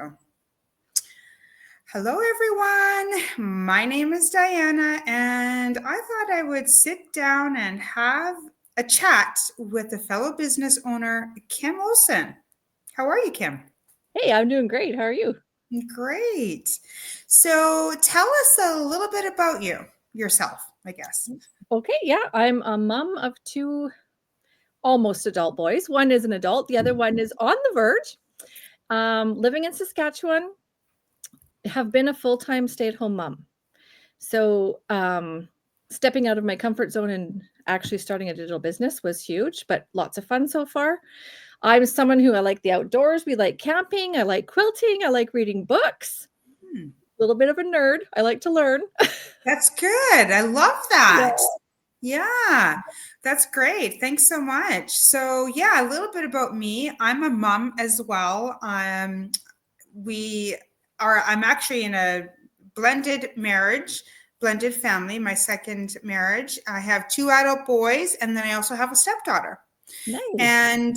So, hello everyone. My name is Diana, and I thought I would sit down and have a chat with a fellow business owner, Kim Olson. How are you, Kim? Hey, I'm doing great. How are you? Great. So, tell us a little bit about yourself, I guess. Okay, yeah, I'm a mom of two almost adult boys. One is an adult, the other one is on the verge. Living in Saskatchewan, have been a full-time stay-at-home mom. So, stepping out of my comfort zone and actually starting a digital business was huge, but lots of fun so far. I'm someone who I like the outdoors. We like camping. I like quilting. I like reading books. Hmm, A little bit of a nerd. I like to learn. that's good. I love that. Yeah. Yeah, that's great. Thanks so much. So, yeah, a little bit about me. I'm a mom as well. I'm actually in a blended marriage, blended family, my second marriage. I have two adult boys, and then I also have a stepdaughter. Nice. And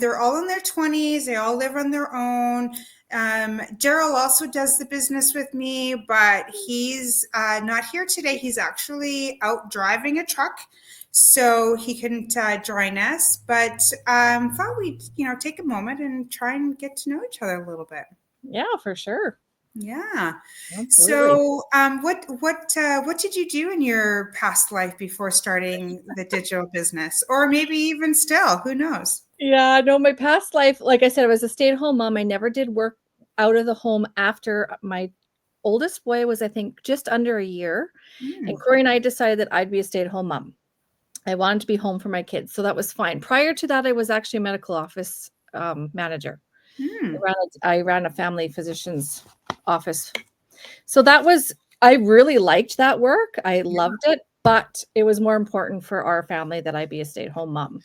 they're all in their 20s. They all live on their own. Daryl also does the business with me, but he's not here today. He's actually out driving a truck, so he couldn't join us. But thought we'd take a moment and try and get to know each other a little bit. Yeah, for sure. Yeah. Absolutely. So, what did you do in your past life before starting the digital business, or maybe even still? Who knows? Yeah, no, my past life, like I said, I was a stay-at-home mom. I never did work out of the home after my oldest boy was, I think, just under a year. And Hmm. Corey and I decided that I'd be a stay-at-home mom. I wanted to be home for my kids, so that was fine. Prior to that, I was actually a medical office manager. Hmm. I ran a family physician's office. So that was, I really liked that work. I loved it, but it was more important for our family that I be a stay-at-home mom.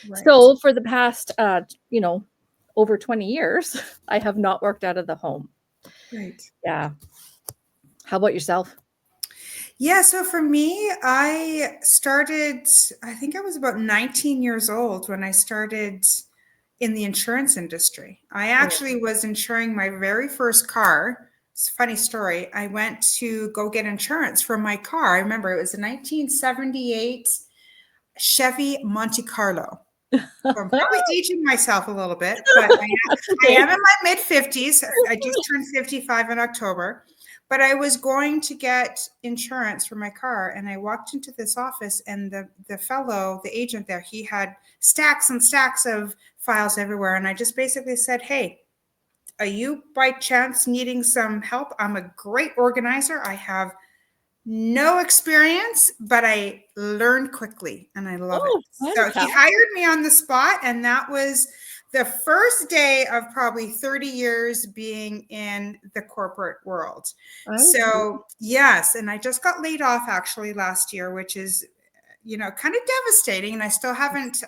Right. So for the past, over 20 years, I have not worked out of the home. Right. Yeah. How about yourself? Yeah, so for me, I think I was about 19 years old when I started in the insurance industry. I Oh, actually was insuring my very first car. It's a funny story. I went to go get insurance for my car. I remember it was a 1978 Chevy Monte Carlo. So I'm probably aging myself a little bit, but that's I okay. am in my mid 50s. I just turned 55 in October. But I was going to get insurance for my car, and I walked into this office, and the fellow, the agent there, he had stacks and stacks of files everywhere. And I just basically said, "Hey, are you by chance needing some help? I'm a great organizer. I have no experience, but I learned quickly and I love it." Oh, So he fantastic. hired me on the spot, and that was the first day of probably 30 years being in the corporate world. I see. So, yes, and I just got laid off actually last year, which is kind of devastating, and I still haven't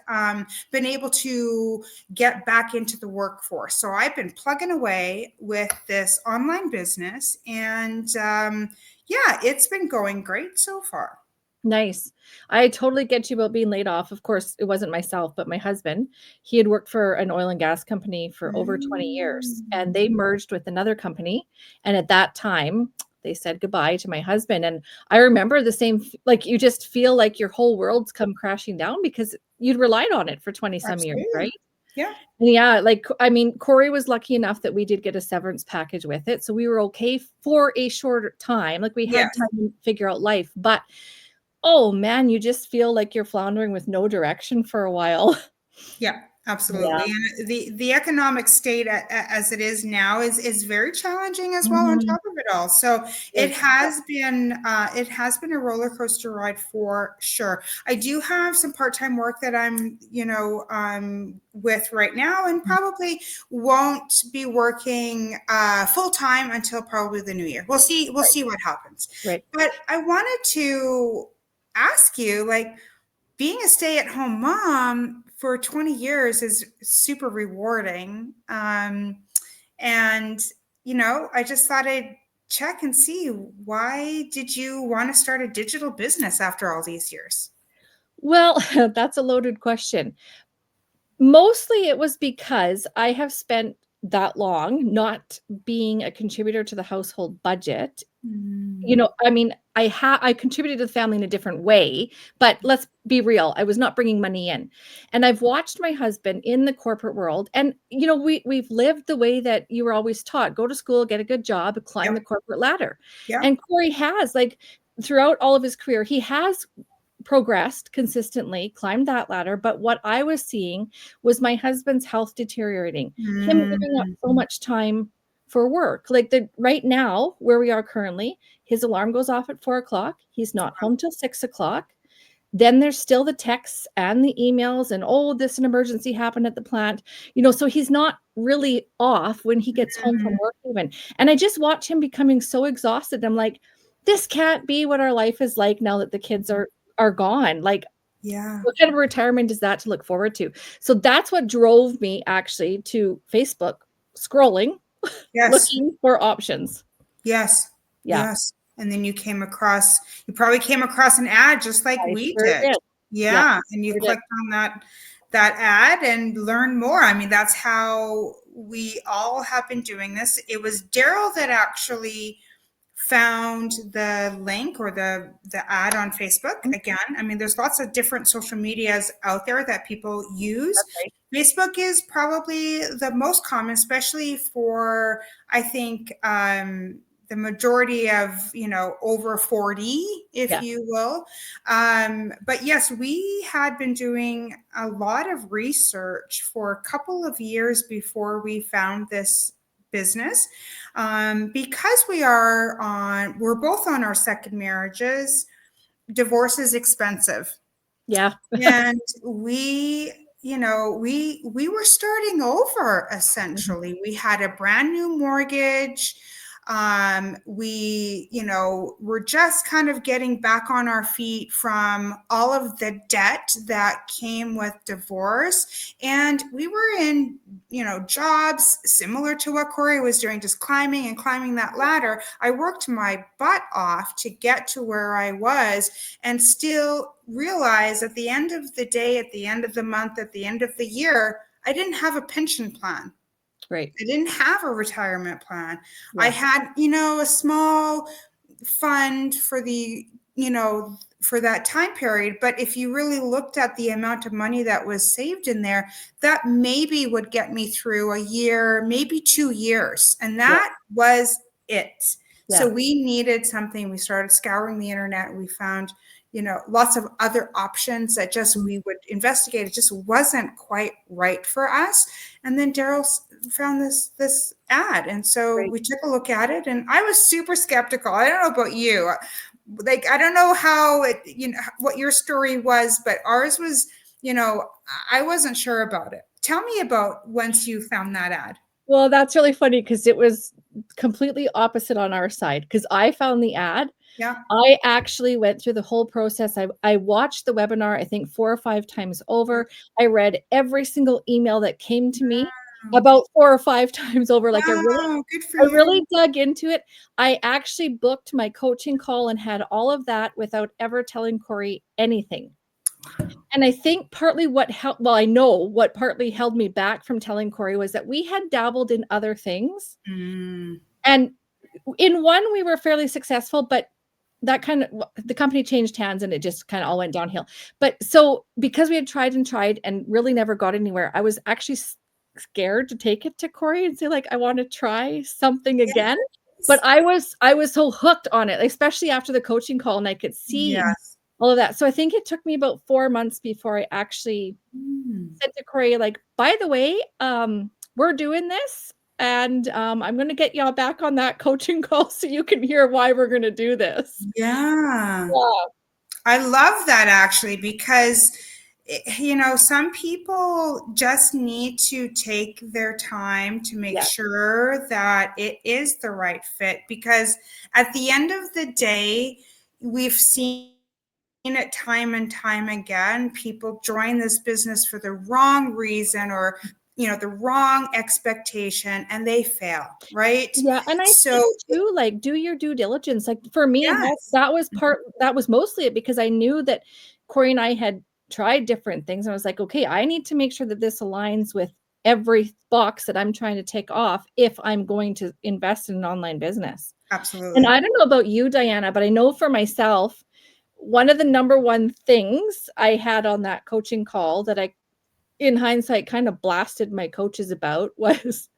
been able to get back into the workforce. So I've been plugging away with this online business, and yeah, it's been going great so far. Nice. I totally get you about being laid off. Of course, it wasn't myself, but my husband. He had worked for an oil and gas company for over 20 years, and Mm. they merged with another company. And at that time, they said goodbye to my husband. And I remember the same, like you just feel like your whole world's come crashing down because you'd relied on it for 20 some years, right? Absolutely. Yeah. Yeah, like I mean, Corey was lucky enough that we did get a severance package with it. So we were okay for a shorter time. Like we had Yes. time to figure out life. But oh man, you just feel like you're floundering with no direction for a while. Yeah, Yeah. absolutely. And the economic state as it is now is very challenging as well on Mhm. top of it all. So Is it has been a roller coaster ride for sure. I do have some part-time work that I'm, with right now, and probably won't be working full time until probably the new year. We'll right, see what happens. right. But I wanted to ask you, like, being a stay-at-home mom for 20 years is super rewarding. And I just thought I'd check and see, why did you want to start a digital business after all these years? Well, that's a loaded question. Mostly it was because I have spent that long not being a contributor to the household budget. You Mm. know, I mean, I contributed to the family in a different way, but let's be real, I was not bringing money in. And I've watched my husband in the corporate world, and, you know, we've lived the way that you were always taught, go to school, get a good job, climb Yep. the corporate ladder. Yep. And Corey has, like, throughout all of his career, he has progressed consistently, climbed that ladder. But what I was seeing was my husband's health deteriorating, him giving up Mm. so much time for work. Like right now, where we are currently, his alarm goes off at 4 o'clock. He's not home till 6 o'clock. Then there's still the texts and the emails and, oh, this an emergency happened at the plant. You know, so he's not really off when he gets home from Mm. work even. And I just watch him becoming so exhausted. I'm like, this can't be what our life is like now that the kids are gone. Like, Yeah. what kind of retirement is that to look forward to? So that's what drove me actually to Facebook scrolling, Yes. looking for options. Yes. Yeah, Yes. And then you probably came across an ad just like I we sure did. did. Yeah, Yeah. And you sure did. clicked on that ad and learned more. I mean, that's how we all have been doing this. It was Daryl that actually found the link or the ad on Facebook. Mhm. Again, I mean, there's lots of different social medias out there that people use. That's right. Facebook is probably the most common, especially for, I think, the majority of, over 40, if Yeah, you will. But yes, we had been doing a lot of research for a couple of years before we found this business, because we're both on our second marriages. Divorce is expensive, yeah, and we were starting over. mhm, Essentially, we had a brand new mortgage. We were just kind of getting back on our feet from all of the debt that came with divorce, and we were in jobs similar to what Corey was doing, just climbing and climbing that ladder. I worked my butt off to get to where I was, and still realize at the end of the day, at the end of the month, at the end of the year, I didn't have a pension plan. right. I didn't have a retirement plan. I Yeah, had, a small fund for for that time period. But if you really looked at the amount of money that was saved in there, that maybe would get me through a year, maybe 2 years. And yeah, that was it. So yeah, we needed something. We started scouring the internet. We found, lots of other options that just mhm, we would investigate. It just wasn't quite right for us. And then Daryl found this ad, and so right. we took a look at it, and I was super skeptical. I don't know about you, like, I don't know how it, what your story was, but ours was, I wasn't sure about it. Tell me about once you found that ad. Well, that's really funny because it was completely opposite on our side. Because I found the ad. Yeah. I actually went through the whole process. I watched the webinar, I think 4 or 5 times over. I read every single email that came to me Wow. about 4 or 5 times over. Like, Wow, good for I you. really dug into it. I actually booked my coaching call and had all of that without ever telling Corey anything. And I think partly what well, I know what partly held me back from telling Corey was that we had dabbled in other things. Mm. And in one, we were fairly successful, but that kind of the company changed hands and it just kind of all went downhill. But so because we had tried and tried and really never got anywhere, I was actually scared to take it to Corey and say, like, I want to try something again. But Yes. I was so hooked on it, especially after the coaching call, and I could see Yes. all of that. So I think it took me about 4 months before I actually Mm. said to Corey, like, by the way, we're doing this, and I'm gonna get y'all back on that coaching call so you can hear why we're gonna do this. Yeah. Yeah, I love that, actually, because some people just need to take their time to make yeah, sure that it is the right fit, because at the end of the day, we've seen it time and time again. People join this business for the wrong reason, or the wrong expectation, and they fail, right? yeah, and I So think too, like, do your due diligence. Like, for me, yes. that was mostly it because I knew that Corey and I had tried different things, and I was like, "Okay, I need to make sure that this aligns with every box that I'm trying to take off if I'm going to invest in an online business. And Absolutely. I don't know about you, Diana, but I know for myself, one of the number one things I had on that coaching call that I, in hindsight, kind of blasted my coaches about was,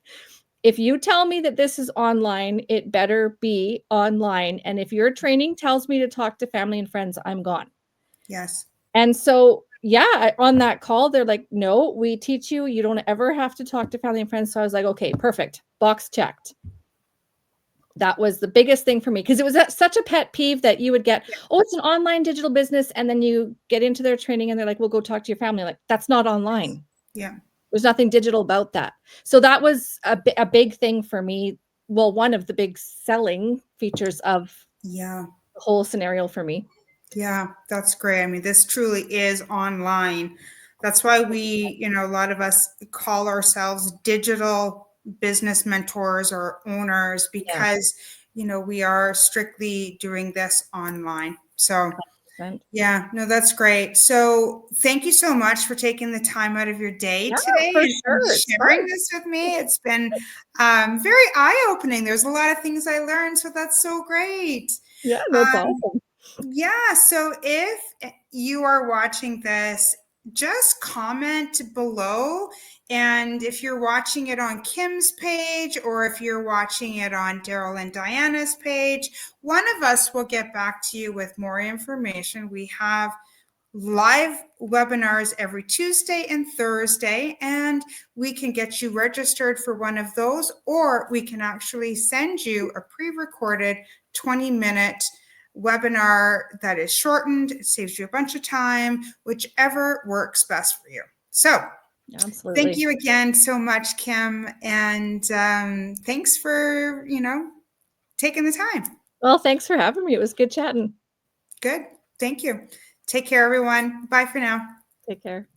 if you tell me that this is online, it better be online. And if your training tells me to talk to family and friends, I'm gone. Yes. And so, yeah, on that call, they're like, no, we teach you, you don't ever have to talk to family and friends. So I was like, okay, perfect. Box checked. That was the biggest thing for me, because it was such a pet peeve that you would get, oh, it's an online digital business. And then you get into their training and they're like, well, go talk to your family. Like, that's not online. Yeah. There's nothing digital about that. So that was a big thing for me. Well, one of the big selling features of Yeah. the whole scenario for me. Yeah, that's great. I mean, this truly is online. That's why we, a lot of us call ourselves digital business mentors or owners, Yeah. because, we are strictly doing this online. So, 100%. yeah, no, that's great. So thank you so much for taking the time out of your day Yeah, today for and sure. It's sharing fun. this with me. It's been very eye-opening. There's a lot of things I learned, so that's so great. Yeah, that's Um, awesome. yeah, so if you are watching this, just comment below. And if you're watching it on Kim's page, or if you're watching it on Daryl and Diana's page, one of us will get back to you with more information. We have live webinars every Tuesday and Thursday, and we can get you registered for one of those, or we can actually send you a pre-recorded 20-minute webinar that is shortened. It saves you a bunch of time, whichever works best for you. So Absolutely. thank you again so much, Kim, and thanks for taking the time. Well, thanks for having me. It was good chatting. Good. Thank you. Take care, everyone. Bye for now. Take care.